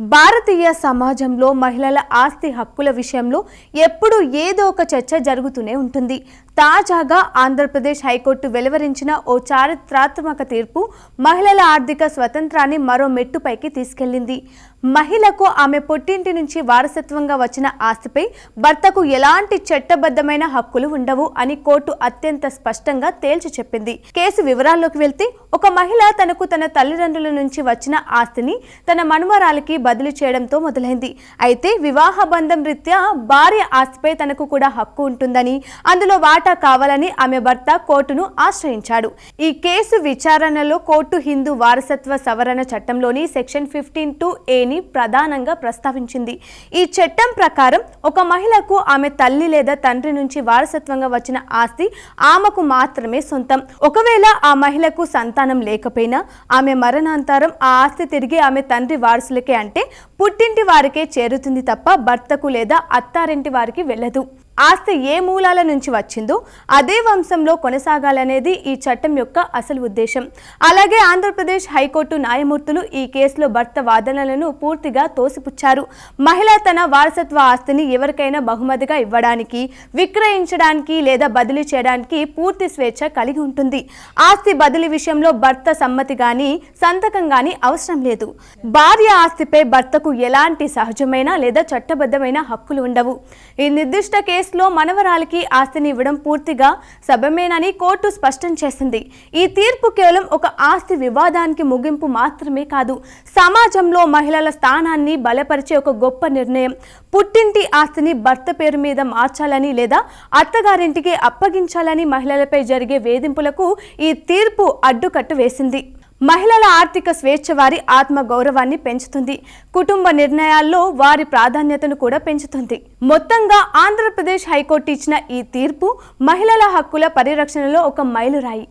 భారతీయ సమాజంలో మహిళల ఆస్తి హక్కుల విషయంలో ఎప్పుడూ ఏదో ఒక చర్చ జరుగుతూనే ఉంటుంది. తాజాగా ఆంధ్రప్రదేశ్ హైకోర్టు వెలువరించిన ఓ చారిత్రాత్మక తీర్పు మహిళల ఆర్థిక స్వతంత్రాన్ని మరో మెట్టుపైకి తీసుకెళ్లింది. మహిళకు ఆమె పుట్టింటి నుంచి వారసత్వంగా వచ్చిన ఆస్తిపై భర్తకు ఎలాంటి చట్టబద్ధమైన హక్కులు ఉండవు అని కోర్టు అత్యంత స్పష్టంగా తేల్చి చెప్పింది. కేసు వివరాల్లోకి వెళ్తే, ఒక మహిళ తనకు తన తల్లిదండ్రుల నుంచి వచ్చిన ఆస్తిని తన మనుమరాలికి బదిలీ చేయడంతో మొదలైంది. అయితే వివాహ బంధం రీత్యా భార్య ఆస్తిపై తనకు కూడా హక్కు ఉంటుందని, అందులో వాటా కావాలని ఆమె భర్త కోర్టును ఆశ్రయించాడు. ఈ కేసు విచారణలో కోర్టు హిందూ వారసత్వ సవరణ చట్టంలోని సెక్షన్ 15(2)A ని ప్రధానంగా ప్రస్తావించింది. ఈ చట్టం ప్రకారం ఒక మహిళకు ఆమె తల్లి లేదా తండ్రి నుంచి వారసత్వంగా వచ్చిన ఆస్తి ఆమెకు మాత్రమే సొంతం. ఒకవేళ ఆ మహిళకు సంతానం లేకపోయినా ఆమె మరణాంతరం ఆ ఆస్తి తిరిగి ఆమె తండ్రి వారసులకే, అంటే పుట్టింటి వారికే చేరుతుంది తప్ప భర్తకు లేదా అత్తారింటి వారికి వెళ్ళదు. ఆస్తి ఏ మూలాల నుంచి వచ్చిందో అదే వంశంలో కొనసాగాలనేది ఈ చట్టం యొక్క అసలు ఉద్దేశం. అలాగే ఆంధ్రప్రదేశ్ హైకోర్టు న్యాయమూర్తులు ఈ కేసులో భర్త వాదనలను పూర్తిగా తోసిపుచ్చారు. మహిళ తన వారసత్వ ఆస్తిని ఎవరికైనా బహుమతిగా ఇవ్వడానికి, విక్రయించడానికి లేదా బదిలీ చేయడానికి పూర్తి స్వేచ్ఛ కలిగి ఉంటుంది. ఆస్తి బదిలీ విషయంలో భర్త సమ్మతి గాని సంతకం గాని అవసరం లేదు. భార్య ఆస్తిపై భర్తకు ఎలాంటి సహజమైన లేదా చట్టబద్ధమైన హక్కులు ఉండవు. ఈ నిర్దిష్ట కేసులో మనవరాలికి ఆస్తిని ఇవ్వడం పూర్తిగా సబమేనని కోర్టు స్పష్టం చేసింది. ఈ తీర్పు కేవలం ఒక ఆస్తి వివాదానికి ముగింపు మాత్రమే కాదు, సమాజంలో మహిళల స్థానాన్ని బలపరిచే ఒక గొప్ప నిర్ణయం. పుట్టింటి ఆస్తిని భర్త పేరు మీద మార్చాలని లేదా అత్తగారింటికి అప్పగించాలని మహిళలపై జరిగే వేధింపులకు ఈ తీర్పు అడ్డుకట్ట వేసింది. మహిళల ఆర్థిక స్వేచ్ఛ వారి ఆత్మ గౌరవాన్ని పెంచుతుంది, కుటుంబ నిర్ణయాల్లో వారి ప్రాధాన్యతను కూడా పెంచుతుంది. మొత్తంగా ఆంధ్రప్రదేశ్ హైకోర్టు ఇచ్చిన ఈ తీర్పు మహిళల హక్కుల పరిరక్షణలో ఒక మైలురాయి.